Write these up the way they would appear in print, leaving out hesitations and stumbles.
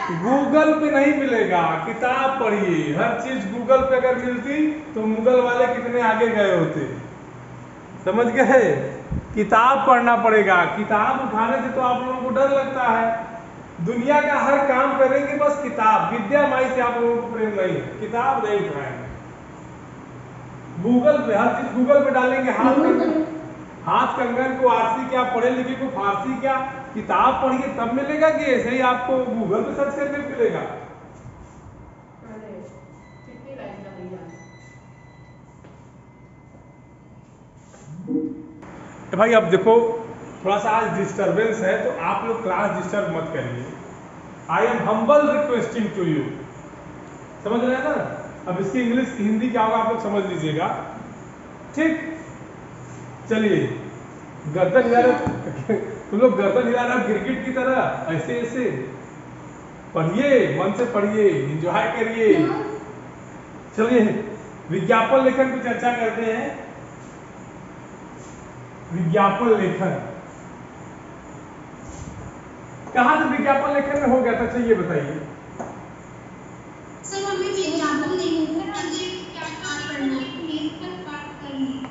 Google पे नहीं मिलेगा, किताब पढ़िए। हर चीज गूगल पे अगर मिलती तो मुगल वाले कितने आगे गए होते। समझ गए? किताब पढ़ना पड़ेगा। किताब उठाने से तो आप लोगों को डर लगता है। दुनिया का हर काम करेंगे बस किताब, विद्या माई से आप लोगों को प्रेम नहीं है, किताब नहीं उठाएंगे। गूगल पे हर चीज गूगल पे डालेंगे। हाथ कंगन को आरसी क्या, पढ़े लिखे को फारसी क्या। किताब पढ़िए तब मिलेगा कि ऐसे ही आपको गूगल पे सर्च करके मिलेगा? तो भाई अब देखो, थोड़ा सा आज डिस्टरबेंस है तो आप लोग क्लास डिस्टर्ब मत करिए। I am humble requesting to you. समझ रहे हैं ना? अब इसकी इंग्लिश हिंदी क्या होगा आप लोग समझ लीजिएगा, ठीक? चलिए, गर्दन हिला रहे तुम लोग, गर्दन हिला रहे हो क्रिकेट की तरह, ऐसे ऐसे पढ़िए, मन से पढ़िए, एंजॉय करिए। चलिए विज्ञापन लेखन की चर्चा करते हैं। विज्ञापन लेखन कहाँ से विज्ञापन लेखन में हो गया था? चाहिए बताइए।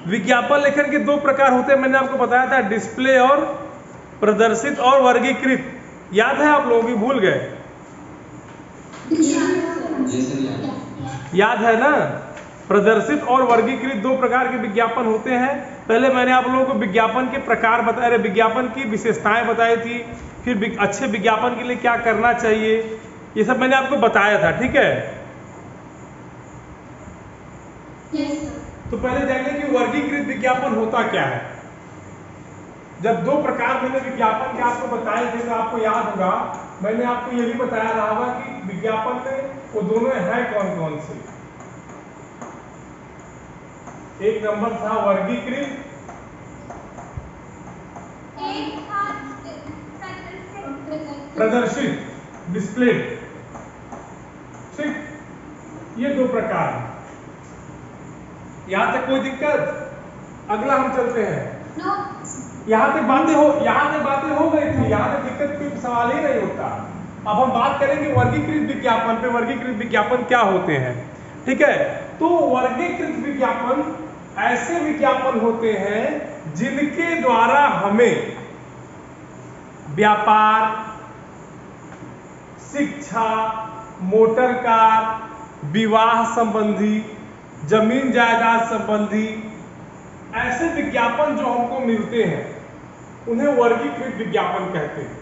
विज्ञापन लेखन के दो प्रकार होते हैं, मैंने आपको बताया था, डिस्प्ले और प्रदर्शित और वर्गीकृत। याद है आप लोगों की? भूल गए? याद है ना? प्रदर्शित और वर्गीकृत दो प्रकार के विज्ञापन होते हैं। पहले मैंने आप लोगों को विज्ञापन के प्रकार बताए, विज्ञापन की विशेषताएं बताई थी, फिर अच्छे विज्ञापन के लिए क्या करना चाहिए, ये सब मैंने आपको बताया था, ठीक है? तो पहले जानिए कि वर्गीकृत विज्ञापन होता क्या है। जब दो प्रकार मैंने विज्ञापन के आपको बताए थे तो आपको याद होगा, मैंने आपको ये भी बताया रहा होगा कि विज्ञापन में वो दोनों है कौन कौन से। एक नंबर था वर्गीकृत, प्रदर्शित, डिस्प्लेड, ठीक? ये दो प्रकार है। यहां तक कोई दिक्कत? अगला हम चलते हैं। यहाँ तक बातें हो गई थी, यहाँ तक दिक्कत कोई सवाल ही नहीं होता। अब हम बात करेंगे वर्गीकृत विज्ञापन पे। वर्गीकृत विज्ञापन क्या होते हैं, ठीक है? तो वर्गीकृत विज्ञापन ऐसे विज्ञापन होते हैं जिनके द्वारा हमें व्यापार, शिक्षा, मोटर कार, विवाह संबंधी, जमीन जायदाद संबंधी ऐसे विज्ञापन जो हमको मिलते हैं उन्हें वर्गीकृत विज्ञापन कहते हैं।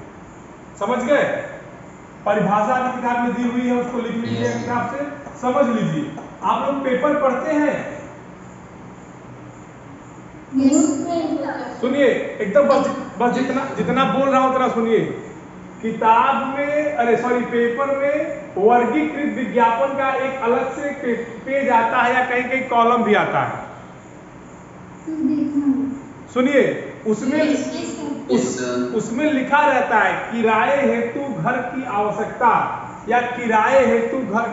समझ गए? परिभाषा आपकी किताब में दी हुई है, उसको लिख लीजिए किताब से, समझ लीजिए। आप लोग पेपर पढ़ते हैं? सुनिए एकदम, बस जितना बोल रहा हूं उतना सुनिए। किताब में, अरे सॉरी, पेपर में वर्गीकृत विज्ञापन का एक अलग से पेज आता है या कहीं कहीं कॉलम भी आता है। सुनिए, उसमें लिखा रहता है किराए हेतु घर की आवश्यकता, या किराए हेतु घर,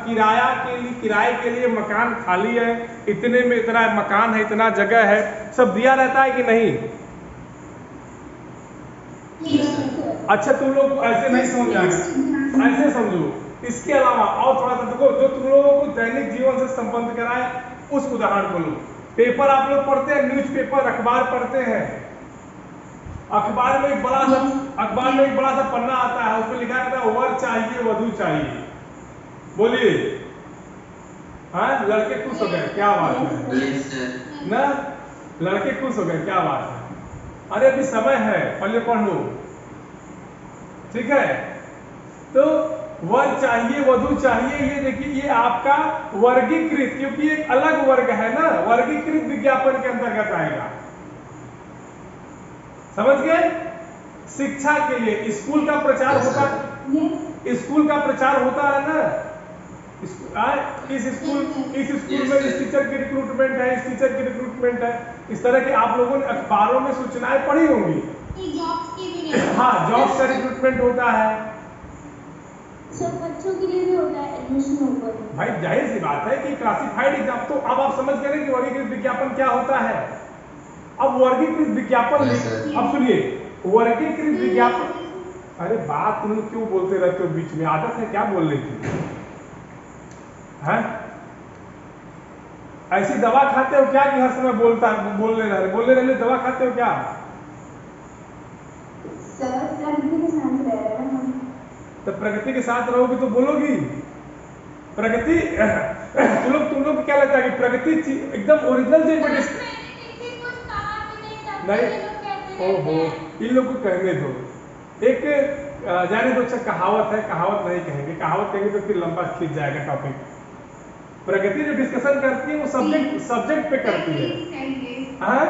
किराए के लिए मकान खाली है, इतने में इतना मकान है, इतना जगह है, सब दिया रहता है कि नहीं? अच्छा, तुम लोग ऐसे नहीं समझ जाएगा, ऐसे समझो। इसके अलावा और थोड़ा सा देखो, जो तुम लोगों को दैनिक जीवन से संबंध कराए उस उदाहरण को लो। पेपर आप लोग पढ़ते हैं, न्यूज़पेपर, अखबार पढ़ते हैं। अखबार में एक बड़ा सा पन्ना आता है, उसमें लिखा रहता है वर चाहिए वधू चाहिए। बोलिए, हाँ? लड़के खुश हो गए, क्या बात है ना? लड़के खुश हो गए, क्या बात है? अरे अभी समय है, पहले पढ़ लो, ठीक है? तो वर चाहिए वधू चाहिए, ये देखिए, ये आपका वर्गीकृत, क्योंकि एक अलग वर्ग है ना, वर्गीकृत विज्ञापन के अंतर्गत आएगा। समझ गए? शिक्षा के लिए स्कूल का प्रचार होता है, स्कूल का प्रचार होता है ना, इस स्कूल में इस टीचर की रिक्रूटमेंट है, इस टीचर की रिक्रूटमेंट है। इस तरह के आप लोगों ने अखबारों में सूचनाएं पढ़ी होंगी। हाँ, जॉब्स का रिक्रूटमेंट होता है, बच्चों के लिए भी होता है एडमिशन होकर। भाई जाहिर सी बात है कि क्लासिफाइड एग्जाम। तो अब आप समझ गए कि वर्गीकृत विज्ञापन क्या होता है। अब वर्गीकृत विज्ञापन, अब सुनिए, वर्गीकृत विज्ञापन, अरे बात तुम लोग क्यों बोलते रहते हो बीच में? आदत है क्या बोलने की? हैं? ऐसी दवा खाते हो क्या कि हर समय बोलने रहने दवा खाते हो क्या? सर प्रकृति के साथ रह रहे हैं हम। तो प्रकृति के साथ रहोगी तो बोलोगी। प्रकृति तुम लोग को क्या लगता है कि प्रकृति एकदम ओरिजिनल चीज पर नहीं? ओहो, इन लोग को कहने दो। एक जाने दो। अच्छा, कहावत है, कहावत नहीं कहेंगे, कहावत कहेंगे तो फिर लंबा खींच जाएगा टॉपिक। प्रकृति जो डिस्कशन करती है वो सब्जेक्ट पे करती है। हाँ,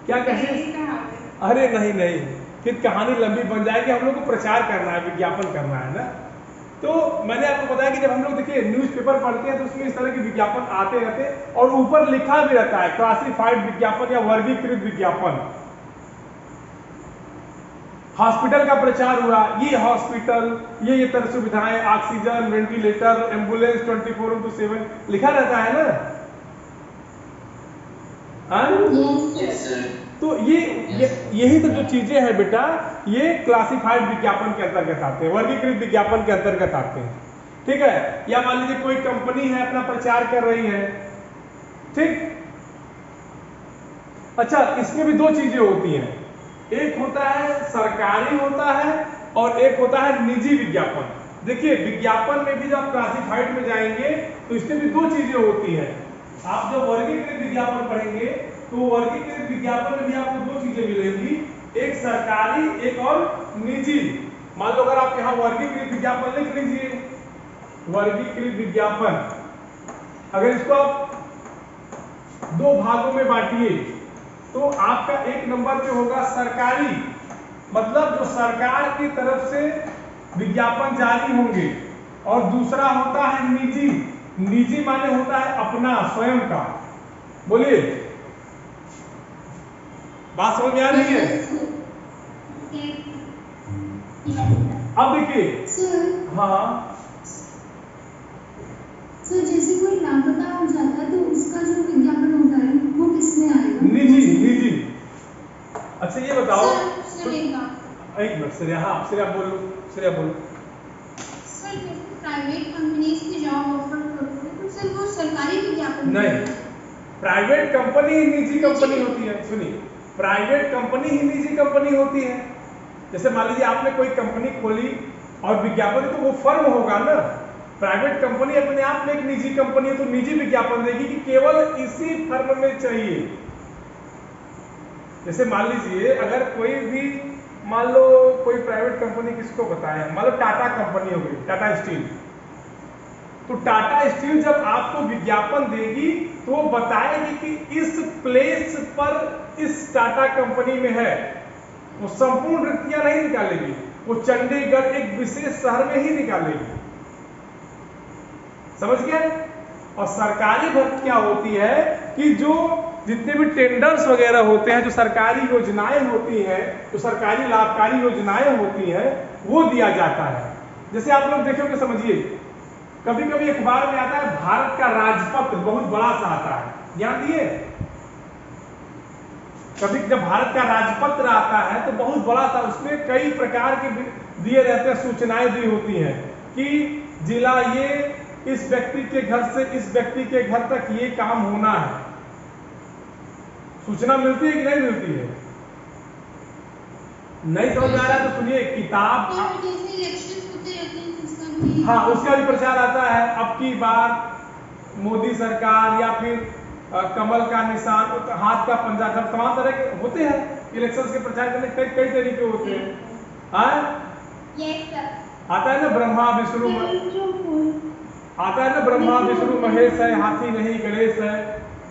क्या कहें? अरे नहीं, फिर कहानी लंबी बन जाएगी। हम लोग को प्रचार करना है, विज्ञापन करना है ना। तो मैंने आपको बताया कि जब हम लोग देखिए न्यूज़पेपर पढ़ते हैं तो उसमें इस तरह के विज्ञापन आते रहते हैं और ऊपर लिखा भी रहता है क्लासिफाइड विज्ञापन या वर्गीकृत विज्ञापन। हॉस्पिटल का प्रचार हुआ, ये हॉस्पिटल, ये तरह सुविधाएं, ऑक्सीजन, वेंटिलेटर, एम्बुलेंस 24/7 लिखा रहता है ना। Yes, sir. तो यही तो जो चीजें हैं बेटा, ये क्लासिफाइड विज्ञापन के अंतर्गत आते हैं, वर्गीकृत विज्ञापन के अंतर्गत आते हैं। ठीक है? या मान लीजिए कोई कंपनी है अपना प्रचार कर रही है, ठीक? अच्छा, इसमें भी दो चीजें होती हैं, एक होता है सरकारी होता है और एक होता है निजी विज्ञापन। देखिए विज्ञापन में भी जब आप क्लासिफाइड में जाएंगे तो इसमें भी दो चीजें होती हैं। आप जब वर्गीकृत विज्ञापन पढ़ेंगे तो वर्गीकृत विज्ञापन में भी आपको दो चीजें मिलेंगी, एक सरकारी, एक और निजी। मान लो अगर आप यहाँ वर्गीकृत विज्ञापन लिख लीजिए, वर्गीकृत विज्ञापन, अगर इसको आप दो भागों में बांटिए तो आपका एक नंबर पे होगा सरकारी, मतलब जो सरकार की तरफ से विज्ञापन जारी होंगे, और दूसरा होता है निजी। निजी माने होता है अपना स्वयं का। बोलिए, बात समझ में आ रही है? अब देखिए, हाँ सर जैसे कोई लापता हो जाता है तो उसका जो विज्ञापन होता है वो किसमें आएगा? निजी। अच्छा ये बताओ, सर एक मिनट, श्रेया, हाँ श्रेया बोलो। सर जैसे प्राइवेट कंपनीज की जॉब ऑफर करते हैं तो सर वो सरकारी विज्ञापन नहीं, प्राइवेट कंपनी ही निजी कंपनी होती है। सुनिए, प्राइवेट कंपनी ही निजी कंपनी होती है। जैसे मान लीजिए आपने कोई कंपनी खोली और विज्ञापन, तो वो फर्म होगा ना। प्राइवेट कंपनी अपने आप में एक निजी कंपनी है, तो निजी विज्ञापन देगी कि केवल इसी फर्म में चाहिए। जैसे मान लीजिए अगर कोई भी, मान लो कोई प्राइवेट कंपनी, किसको बताया, मान लो टाटा कंपनी हो गई, टाटा स्टील। तो टाटा स्टील जब आपको विज्ञापन देगी तो वो बताएगी कि इस प्लेस पर इस टाटा कंपनी में है। वो संपूर्ण रिक्तियां नहीं निकालेगी, वो चंडीगढ़ एक विशेष शहर में ही निकालेगी। समझ गए? और सरकारी भर्ती क्या होती है कि जो जितने भी टेंडर्स वगैरह होते हैं, जो सरकारी योजनाएं होती हैं, जो सरकारी लाभकारी योजनाएं होती हैं, वो दिया जाता है। जैसे आप लोग देखोगे, समझिए, कभी कभी अखबार में आता है भारत का राजपत्र, बहुत बड़ा सा आता है, ध्यान दिए। कभी जब भारत का राजपत्र आता है तो बहुत बड़ा सा, उसमें कई प्रकार के दिए रहते हैं, सूचनाएं दी होती हैं कि जिला ये, इस व्यक्ति के घर से इस व्यक्ति के घर तक ये काम होना है। सूचना मिलती है कि नहीं मिलती है? नहीं समझ में आ रहा है तो सुनिए, किताब, हाँ उसका भी प्रचार आता है। अब की बार मोदी सरकार, या फिर कमल का निशान, हाथ का पंजा, सब तमाम तरह के होते हैं। इलेक्शन के प्रचार करने कई तरीके होते हैं। हाँ आता है ना, ब्रह्मा विष्णु महेश है, हाथी नहीं गणेश है।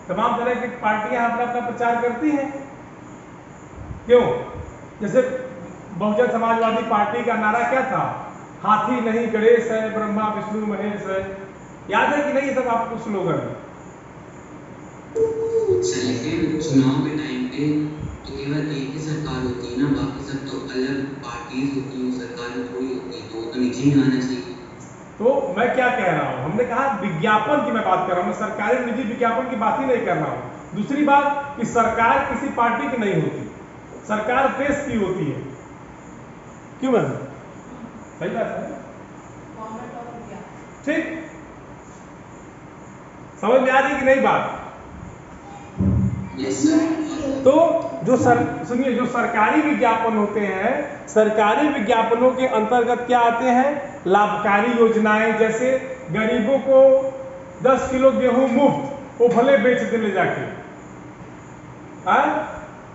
तमाम तरह की पार्टियां अपना अपना प्रचार करती हैं। क्यों? जैसे बहुजन समाजवादी पार्टी का नारा क्या था? हाथी नहीं गणेश है, ब्रह्मा विष्णु महेश है। याद है कि नहीं ये सब आपको स्लोगन? चुनाव के टाइम पे तो केवल एक ही सरकार होती है ना, बाकी सब तो अलग पार्टीज होती हैं, सरकार में थोड़ी होती है, तो निजी नहीं आना चाहिए। तो मैं क्या कह रहा हूँ, हमने कहा विज्ञापन की मैं बात कर रहा हूँ, मैं सरकारी निजी विज्ञापन की बात ही नहीं कर रहा हूँ। दूसरी बात कि सरकार किसी पार्टी की नहीं होती, सरकार देश की होती है। क्यों मैम? सही बात है, ठीक। समझ में आ रही कि नहीं बात? Yes sir. तो जो सुनिए, जो सरकारी विज्ञापन होते हैं, सरकारी विज्ञापनों के अंतर्गत क्या आते हैं? लाभकारी योजनाएं, जैसे गरीबों को 10 किलो गेहूं मुफ्त, वो भले बेच दे ले जाके।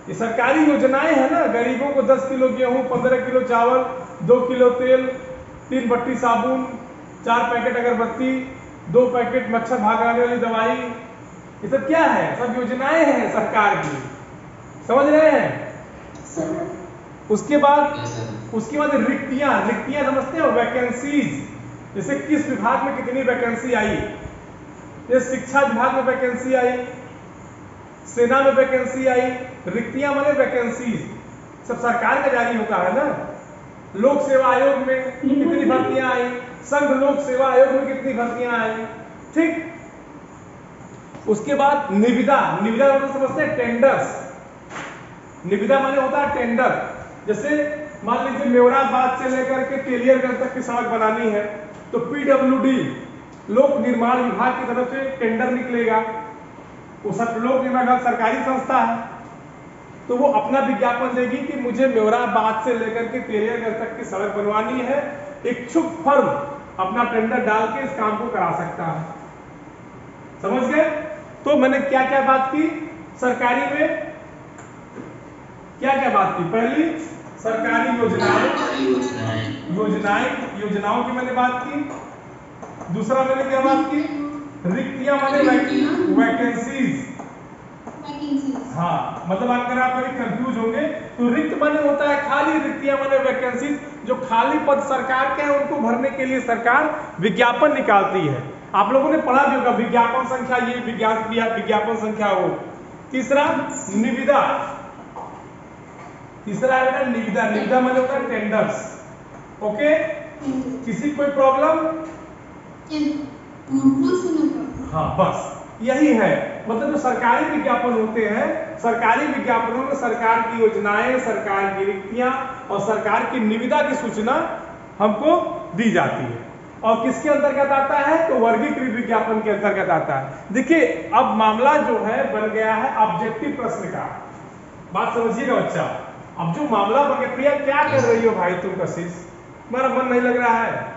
ये सरकारी योजनाएं है ना, गरीबों को 10 किलो गेहूं, 15 किलो चावल, 2 किलो तेल, 3 बट्टी साबुन, 4 पैकेट अगरबत्ती, 2 पैकेट मच्छर भागाने वाली दवाई, ये सब क्या है? सब योजनाएं हैं सरकार की, समझ रहे हैं? उसके बाद रिक्तियां समझते हो? वैकेंसीज, जैसे किस विभाग में कितनी वैकेंसी आई, जैसे शिक्षा विभाग में वैकेंसी आई, सेना में वैकेंसी आई। रिक्तियां माने वैकेंसीज, सब सरकार का जारी होता है ना। लोक सेवा आयोग में कितनी भर्तियां आई, संघ लोक सेवा आयोग में कितनी भर्तियां आई, ठीक। उसके बाद निविदा मतलब समझते हैं? टेंडर्स। निविदा माने होता है टेंडर। जैसे मान लीजिए मेवराबाद से लेकर के तेलियरगंज तक की सड़क बनानी है, तो पीडब्ल्यूडी लोक निर्माण विभाग की तरफ से टेंडर निकलेगा। वो सब लोक निर्माण सरकारी संस्था है, तो वो अपना विज्ञापन देगी कि मुझे मेवराबाद से लेकर के तेलियरगंज तक की सड़क बनवानी है। इच्छुक फर्म अपना टेंडर डाल के इस काम को करा सकता है। समझ गए? तो मैंने क्या क्या बात की सरकारी में, क्या क्या बात की? पहली सरकारी योजनाओं की मैंने बात की। दूसरा मैंने क्या बात की? रिक्तियां माने वैकेंसीज। हाँ, मतलब अगर आप कभी कंफ्यूज होंगे तो रिक्त माने होता है खाली, रिक्तियां माने वैकेंसीज। जो खाली पद सरकार के हैं उनको भरने के लिए सरकार विज्ञापन निकालती है। आप लोगों ने पढ़ा भी होगा, विज्ञापन संख्या ये, विज्ञापन संख्या वो। तीसरा निविदा, निविदा माने होता है टेंडर्स। ओके, किसी कोई प्रॉब्लम? हाँ, बस यही है। मतलब जो सरकारी विज्ञापन होते हैं, सरकारी विज्ञापनों में सरकार की योजनाएं, सरकार की रिक्तियां और सरकार की निविदा की सूचना हमको दी जाती है। और किसके अंतर्गत आता है? तो वर्गीकृत विज्ञापन के अंतर्गत आता है। देखिए, अब मामला जो है बन गया है ऑब्जेक्टिव प्रश्न का। बात समझिएगा बच्चा। अब जो मामला बन गया, प्रिया क्या कर रही हो भाई तुम? कशिश, तुम्हारा मन नहीं लग रहा है?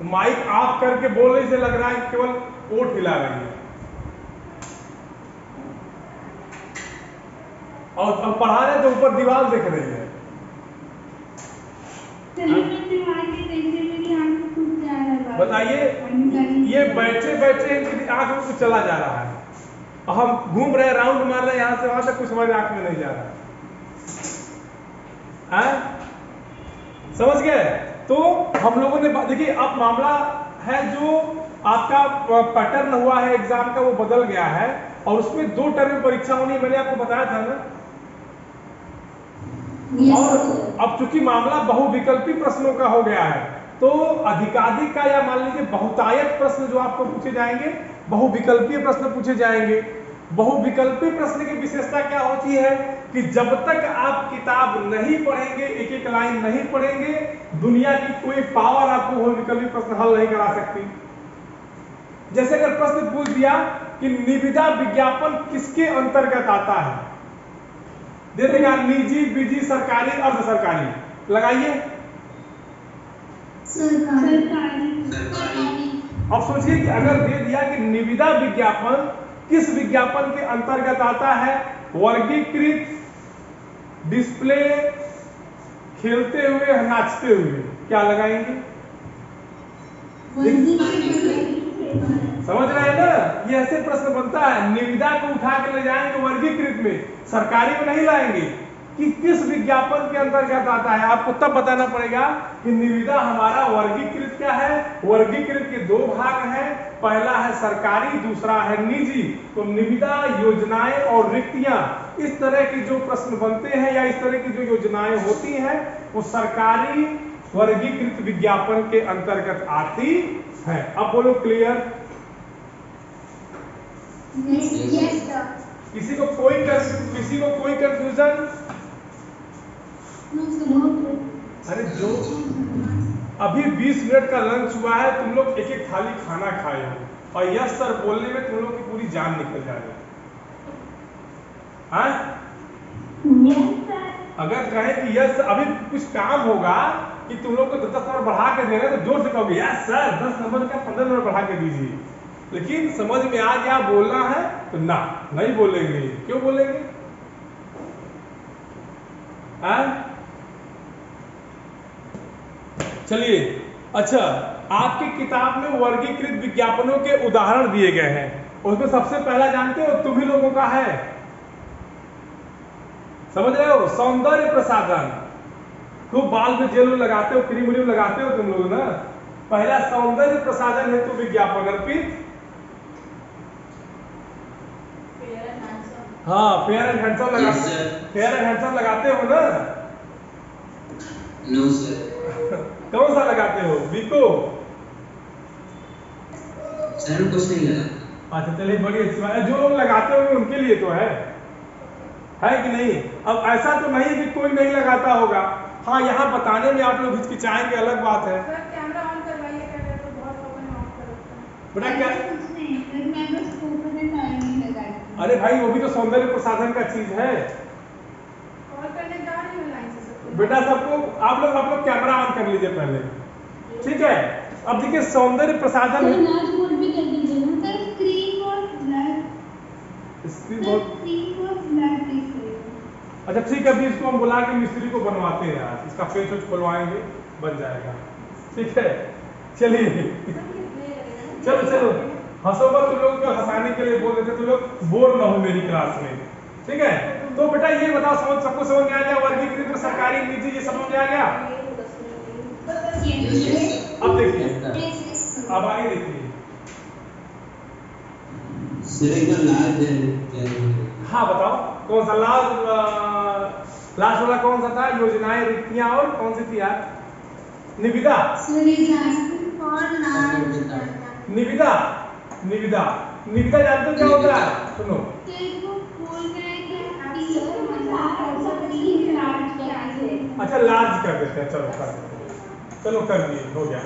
माइक ऑफ करके बोलने से लग रहा है केवल ओठ हिला रही है। और पढ़ा रहे तो ऊपर दीवार देख रही है। बताइए, ये बैठे बैठे इनकी आंख में कुछ चला जा रहा है, और हम घूम रहे, राउंड मार रहे हैं यहाँ से वहां तक, कुछ हमारी आंख में नहीं जा रहा है। समझ गए? तो हम लोगों ने देखिए, अब मामला है जो आपका पैटर्न हुआ है एग्जाम का, वो बदल गया है, और उसमें 2 टर्म परीक्षा होनी, मैंने आपको बताया था ना। और अब चूंकि मामला बहुविकल्पी प्रश्नों का हो गया है, तो अधिकाधिक का या मान लीजिए बहुतायत प्रश्न जो आपको पूछे जाएंगे, बहुविकल्पीय प्रश्न पूछे जाएंगे। बहुविकल्पी प्रश्न की विशेषता क्या होती है कि जब तक आप किताब नहीं पढ़ेंगे, एक एक लाइन नहीं पढ़ेंगे, दुनिया की कोई पावर आपको बहुविकल्पी प्रश्न हल नहीं करा सकती। जैसे अगर प्रश्न पूछ दिया कि निविदा विज्ञापन किसके अंतर्गत आता है, दे देगा निजी, बीजी, सरकारी, अर्ध सरकारी। लगाइए सरकारी। अब सोचिए कि अगर दे दिया कि निविदा विज्ञापन किस विज्ञापन के अंतर्गत आता है? वर्गीकृत, डिस्प्ले, खेलते हुए, नाचते हुए, क्या लगाएंगे? समझ रहे हैं ना? ये ऐसे प्रश्न बनता है। निविदा को उठा के ले जाएंगे वर्गीकृत में, सरकारी में नहीं लाएंगे कि किस विज्ञापन के अंतर्गत आता है। आपको तब बताना पड़ेगा कि निविदा हमारा वर्गीकृत क्या है। वर्गीकृत के 2 भाग हैं, पहला है सरकारी, दूसरा है निजी। तो निविदा, योजनाएं और रिक्तियां, इस तरह के जो प्रश्न बनते हैं या इस तरह की जो योजनाएं होती हैं, वो सरकारी वर्गीकृत विज्ञापन के अंतर्गत आती है। अब बोलो क्लियर? Yes, sir. किसी को कोई कंफ्यूजन? No, sir. अरे जो अभी 20 मिनट का लंच हुआ है, तुम लोग एक एक थाली खाना खाए हो और यस सर बोलने में तुम लोग की पूरी जान निकल जाएगी। हाँ? Yes, sir. अगर कहें कि यस अभी कुछ काम होगा कि तुम लोग को 10 नंबर बढ़ा के दे रहे हैं तो जोर से कहोगे यस सर 10 नंबर का 15 नंबर बढ़ा के दीजिए। लेकिन समझ में आ गया बोलना है तो ना नहीं बोलेंगे। क्यों बोलेंगे? हाँ? चलिए, अच्छा, आपकी किताब में वर्गीकृत विज्ञापनों के उदाहरण दिए गए हैं। उसमें सबसे पहला जानते हो तुम ही लोगों का है, समझ रहे हो? सौंदर्य प्रसाधन। खूब बाल में जेल लगाते हो, क्रीम व्रीम लगाते हो तुम लोग ना। पहला सौंदर्य प्रसाधन हेतु विज्ञापन अर्पित। हाँ, फेयर एंड हैंडसम लगाते हो ना? No sir. कौन सा लगाते हो? बिको? सर कुछ नहीं लगा। अच्छा चलिए, बड़ी अच्छी बात है। जो लोग लगाते होंगे उनके लिए तो है कि नहीं? अब ऐसा तो नहीं कि कोई नहीं लगाता होगा। हाँ, यहाँ बताने में आप लोग हिचकिचाएंगे, अलग बात है। कैमरा ऑन करवाइए पहले, तो बहुत लोगों ने ऑफ कर रखा है। बेटा क्या? कुछ नहीं, मैं बस फोटो में टाइम नहीं लगाती। अरे भाई, वो भी तो सौंदर्य प्रसाधन का चीज है। कॉल करने जा रही हूँ लाइन से सबको। बेटा सबको आप लोग कैमरा ऑन कर लीजिए पहले, ठीक है? अब देखिए सौंदर्य प्रसाधन है। लार्ज मोड भी कर दीजिए ना सर। स्क्रीन और ब्लैक, स्क्रीन बहुत स्क्रीन और ब्लैक दिख रही है। अच्छा ठीक है, अभी इसको हम बुला के मिस्त्री को बनवाते हैं यार, इसका पेच वेच खुलवाएंगे, बन जाएगा, ठीक है? चलिए चलो हंसो मत, तुम लोग को हंसाने के लिए बोल देते, तुम लोग बोर ना हो मेरी क्लास में, ठीक है? तो बेटा ये बताओ, सबको समझ में आ गया? वर्गीकृत में सरकारी निजी ये समझ में आ गया? अब देखिए, अब आगे देखिए। हाँ बताओ, कौन सा लास्ट वाला कौन सा था? योजनाएं, रिक्तियां और कौन सी थी यार? निविदा। निविदा जानते हो क्या होता है? सुनो, अच्छा लार्ज कर देते हैं, चलो कर दिए, हो गया।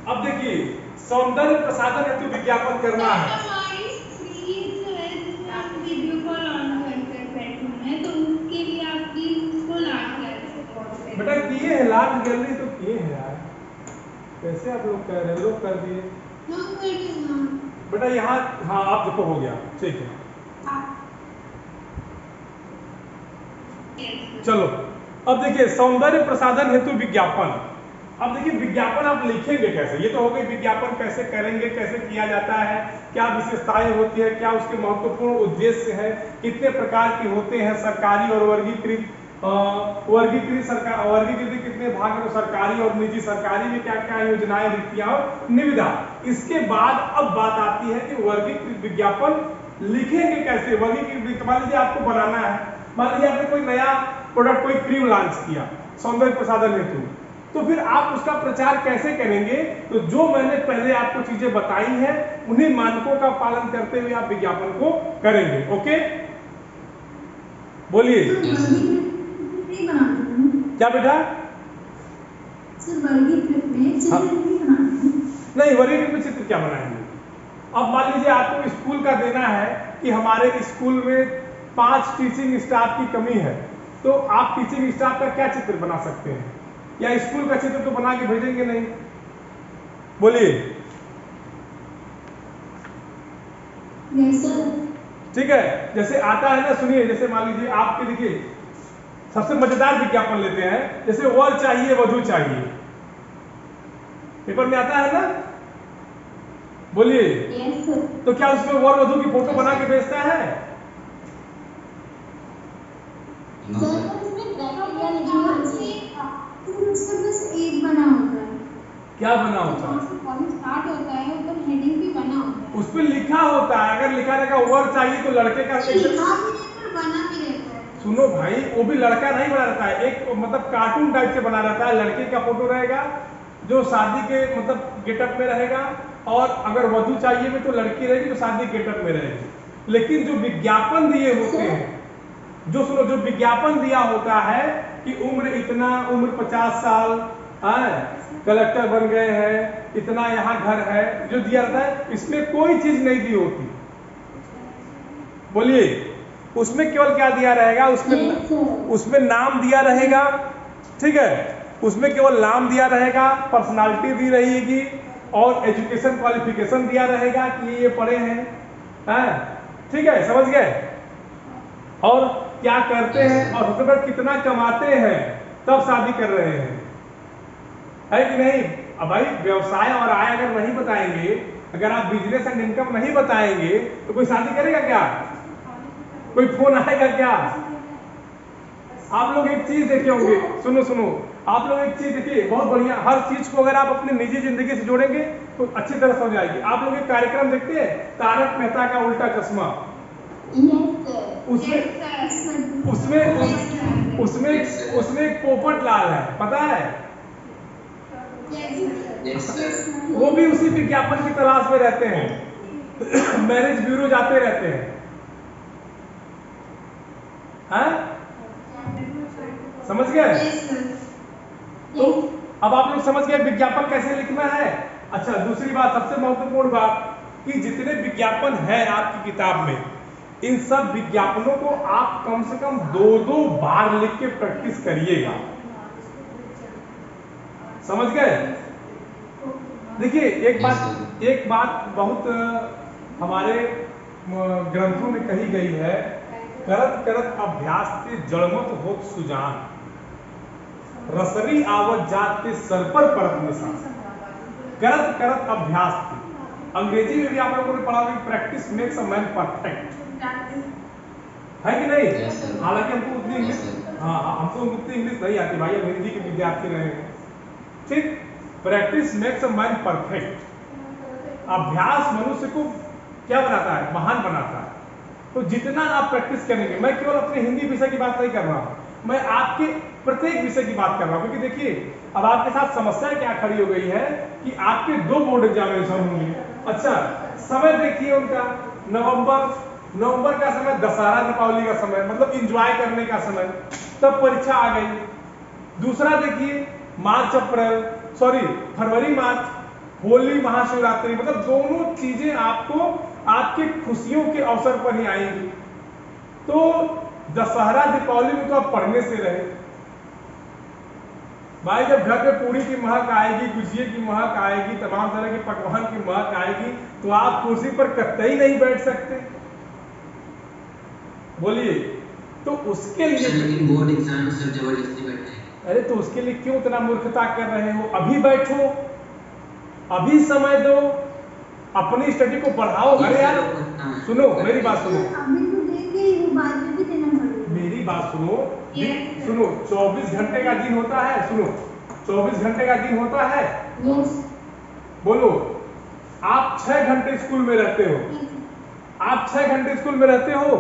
अब देखिए, सौंदर्य प्रसाधन हेतु विज्ञापन करना है। बेटा किए हैं, लार्ज गैलरी तो किए हैं यार, कैसे आप लोग कह रहे हैं? लोग कर दिए बेटा यहाँ। हाँ आप देखो, हो गया, ठीक है। चलो अब देखिए, सौंदर्य प्रसाधन हेतु विज्ञापन। अब देखिए विज्ञापन आप लिखेंगे कैसे? ये तो हो गई विज्ञापन कैसे करेंगे, कैसे किया जाता है, क्या विशेषताएं होती है, क्या उसके महत्वपूर्ण उद्देश्य है, कितने प्रकार के होते हैं, सरकारी और वर्गीकृत कितने भाग हैं, तो सरकारी और निजी। सरकारी में क्या क्या योजनाएं, रिक्तियां और निविदा। इसके बाद अब बात आती है कि वर्गीकृत विज्ञापन लिखेंगे कैसे? वर्गीकृत, मान लीजिए आपको बनाना है, मान लीजिए आपने कोई नया प्रोडक्ट, कोई क्रीम लॉन्च किया सौंदर्य प्रसाधन हेतु, तो फिर आप उसका प्रचार कैसे करेंगे? तो जो मैंने पहले आपको चीजें बताई हैं, उन्हीं मानकों का पालन करते हुए आप विज्ञापन को करेंगे। ओके, बोलिए क्या बेटा? नहीं, वर्गीकृत में चित्र क्या बनाएंगे? अब मान लीजिए आपको स्कूल का देना है कि हमारे स्कूल में 5 टीचिंग स्टाफ की कमी है, तो आप टीचिंग स्टाफ का क्या चित्र बना सकते हैं? या स्कूल का चित्र तो बना के भेजेंगे नहीं? बोलिए। ठीक है, जैसे आता है ना, सुनिए, जैसे मान लीजिए आपके, देखिए सबसे मजेदार विज्ञापन लेते हैं, जैसे वर चाहिए वधू चाहिए, पेपर में आता है ना? बोलिए। तो क्या उसमें वर वधू की फोटो बना के भेजता है? क्या बना होता है? स्टार्ट होता है, ऊपर हेडिंग भी बना होता है, उस पर लिखा होता है। अगर लिखा रहेगा वर चाहिए तो लड़के का बना भी रहता है। सुनो भाई, वो भी लड़का नहीं बना रहता है, एक मतलब कार्टून टाइप से बना रहता है, लड़के का फोटो रहेगा, जो शादी के मतलब गेटअप में रहेगा, और अगर वधू चाहिए भी तो लड़की रहेगी जो शादी गेटअप में रहेगी। लेकिन जो विज्ञापन दिए होते हैं, जो सुनो, जो विज्ञापन दिया होता है कि उम्र इतना, उम्र 50 साल, कलेक्टर बन गए हैं, इतना यहाँ घर है, जो दिया रहता है, इसमें कोई चीज नहीं दी होती। बोलिए, उसमें केवल क्या दिया रहेगा, उसमें नाम दिया रहेगा, ठीक है, उसमें केवल नाम दिया रहेगा, पर्सनालिटी दी रहेगी, और एजुकेशन क्वालिफिकेशन दिया रहेगा कि ये पढ़े हैं, ठीक है, समझ गए, और क्या करते हैं, और सबसे बड़ा कितना कमाते हैं, तब शादी कर रहे हैं, है कि नहीं। अब भाई व्यवसाय और आय अगर नहीं बताएंगे, अगर आप बिजनेस एंड इनकम नहीं बताएंगे, तो कोई शादी करेगा क्या, कोई फोन आएगा क्या। आप लोग एक चीज देखे होंगे, सुनो सुनो, आप लोग एक चीज देखिए, बहुत बढ़िया, हर चीज को अगर आप अपनी निजी जिंदगी से जोड़ेंगे तो अच्छी तरह समझ आएगी। आप लोग एक कार्यक्रम देखते हैं, तारक मेहता का उल्टा चश्मा, उसमें एक पोपट लाल है, पता है, वो भी उसी विज्ञापन की तलाश में रहते हैं, मैरिज ब्यूरो जाते रहते हैं, समझ गए। तो अब आप लोग समझ गए विज्ञापन कैसे लिखना है। अच्छा, दूसरी बात, सबसे महत्वपूर्ण बात, कि जितने विज्ञापन हैं आपकी किताब में, इन सब विज्ञापनों को आप कम से कम 2-2 बार लिख के प्रैक्टिस करिएगा, समझ गए। देखिए, एक बात बहुत हमारे ग्रंथों में कही गई है, करत करत अभ्यास के जड़मत होत सुजान, रसरी आवत जात के सर पर परत निशान। करत करत अभ्यास के, अंग्रेजी में भी आप लोगों ने पढ़ा होगा, practice makes a man perfect, है कि नहीं। हालांकि हमको उतनी इंग्लिश, हमको उतनी इंग्लिश नहीं आती भाई, हम हिंदी के विद्यार्थी रहे हैं, ठीक। Practice makes a man perfect. अभ्यास मनुष्य को क्या बनाता है, महान बनाता है। तो जितना आप प्रैक्टिस करेंगे, मैं केवल अपने हिंदी विषय की बात नहीं कर रहा हूं, मैं आपके प्रत्येक विषय की बात कर रहा हूं, क्योंकि देखिए अब आपके साथ समस्या क्या खड़ी हो गई है कि आपके 2 बोर्ड एग्जामिनेशन होंगे। अच्छा, समय देखिए उनका, नवंबर का समय, दशहरा दीपावली का समय, मतलब इंजॉय करने का समय, तब परीक्षा आ गई। दूसरा देखिए फरवरी मार्च, होली महाशिवरात्रि, मतलब दोनों चीजें आपको आपके खुशियों के अवसर पर ही आएंगी। तो दशहरा दीपावली में तो आप पढ़ने से रहे भाई, जब घर पे पूरी की महक आएगी, गुजिये की महक आएगी, तमाम तरह के पकवान की महक आएगी, तो आप कुर्सी पर कतई नहीं बैठ सकते। बोलिए, तो उसके लिए बोर्ड एग्जाम में सब जबरदस्ती बैठे हैं। अरे तो उसके लिए क्यों इतना मूर्खता कर रहे हो, अभी बैठो, अभी समय दो, अपनी स्टडी को बढ़ाओ। अरे यार सुनो, मेरी बात सुनो, मेरी बात सुनो, 24 घंटे का दिन होता है, सुनो, 24 घंटे का दिन होता है, बोलो, आप 6 घंटे स्कूल में रहते हो, आप 6 घंटे स्कूल में रहते हो,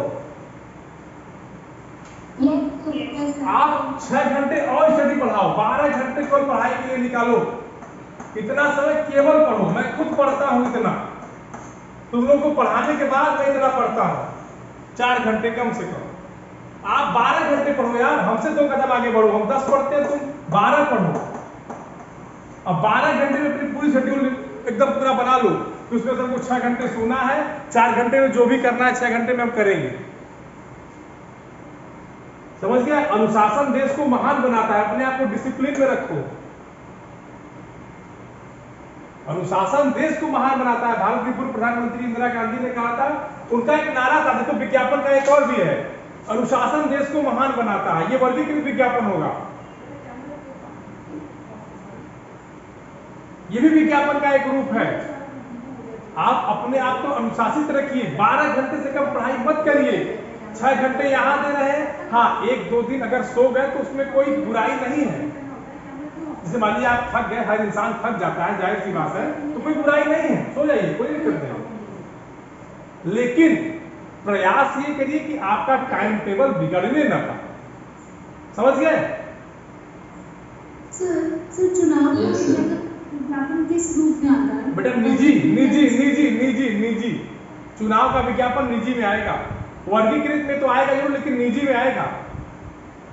आप 6 घंटे और स्टडी बढ़ाओ, 12 घंटे केवल पढ़ाई के लिए निकालो, इतना समय केवल पढ़ो। मैं खुद पढ़ता हूं इतना, तुम लोग को पढ़ाने के बाद मैं इतना पढ़ता हूं, 4 घंटे कम से कम। आप 12 घंटे पढ़ो यार, हमसे 2 कदम आगे बढ़ो, हम 10 पढ़ते हैं, तुम 12 पढ़ो। अब 12 घंटे में अपनी पूरी शेड्यूल एकदम पूरा बना लो कि उसमें सबको 6 घंटे सोना है, 4 घंटे में जो भी करना है 6 घंटे में हम करेंगे। समझ गया। अनुशासन देश को महान बनाता है, अपने आप को डिसिप्लिन में रखो। अनुशासन देश को महान बनाता है। भारत की पूर्व प्रधानमंत्री इंदिरा गांधी ने कहा था, उनका एक नारा था, देखो विज्ञापन का एक और भी है, अनुशासन देश को महान बनाता है। ये वर्गीकृत विज्ञापन होगा, ये भी विज्ञापन का एक रूप है। आप अपने आप को अनुशासित रखिए, 12 घंटे से कम पढ़ाई मत करिए, 6 घंटे यहाँ दे रहे हैं। हाँ, 1-2 दिन अगर सो गए तो उसमें कोई बुराई नहीं है। जैसे मान लीजिए आप थक गए, हर इंसान थक जाता है, जाहिर सी बात है, तो कोई बुराई नहीं है, सो जाइए, कोई दिक्कत नहीं। लेकिन प्रयास ये करिए कि आपका टाइम टेबल बिगड़ने न पाए। समझ गए? सर चुनाव को लेकर विज्ञापन किस रूप में आता है? बेटा निजी निजी निजी निजी निजी चुनाव का विज्ञापन निजी में आएगा, वर्गीकृत में तो आएगा जरूर लेकिन निजी में आएगा,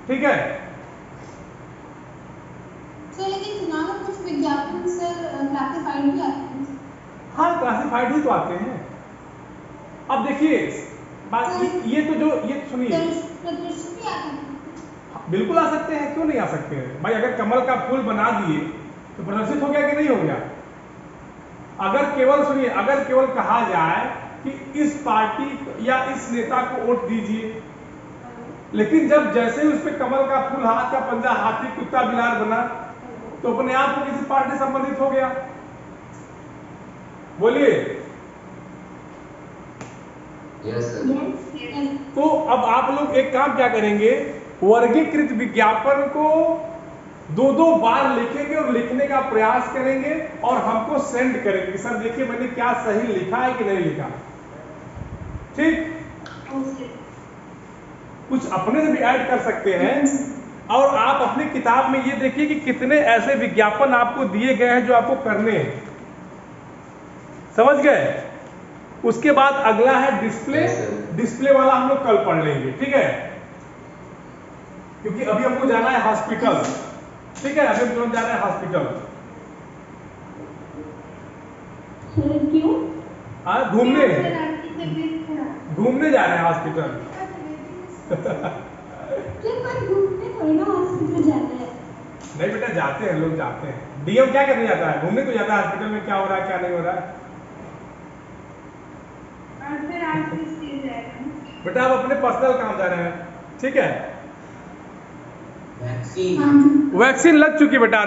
ठीक है। सर लेकिन चुनाव में कुछ विज्ञापन सर क्लासिफाइड भी आते हैं। हाँ क्लासिफाइड ही तो आते हैं। अब देखिए बात ये तो जो ये सुनिए, प्रदर्शन भी आते हैं। बिल्कुल आ सकते हैं, क्यों नहीं आ सकते हैं भाई। अगर कमल का फूल बना दिए तो प्रदर्शित हो गया कि नहीं हो गया। अगर केवल सुनिए, अगर केवल कहा जाए कि इस पार्टी या इस नेता को वोट दीजिए, लेकिन जब जैसे ही उस पर कमल का फूल, हाथ का पंजा, हाथी, कुत्ता, बिलार बना तो अपने आप को किसी पार्टी संबंधित हो गया। बोलिए। Yes sir. तो अब आप लोग एक काम क्या करेंगे, वर्गीकृत विज्ञापन को दो बार लिखेंगे और लिखने का प्रयास करेंगे और हमको सेंड करेंगे, सर देखिए मैंने क्या सही लिखा है कि नहीं लिखा, ठीक। कुछ अपने से भी ऐड कर सकते हैं। और आप अपनी किताब में ये देखिए कि कितने ऐसे विज्ञापन आपको दिए गए हैं जो आपको करने हैं, समझ गए। उसके बाद अगला है डिस्प्ले। डिस्प्ले वाला हम लोग कल पढ़ लेंगे, ठीक है, क्योंकि अभी हमको जाना है हॉस्पिटल, ठीक है। अभी हम तुरंत जा रहे हैं हॉस्पिटल। क्यों? हाँ घूमने जा रहे हैं हॉस्पिटल। घूमने थोड़ी ना हॉस्पिटल जाते हैं। नहीं बेटा जाते हैं, लोग जाते हैं। डीएम क्या करने जाता है, घूमने तो जाता है हॉस्पिटल में क्या हो रहा है क्या नहीं हो रहा है। बेटा आप अपने पर्सनल काम जा रहे हैं, ठीक है। वैक्सीन वैक्सीन लग चुकी बेटा।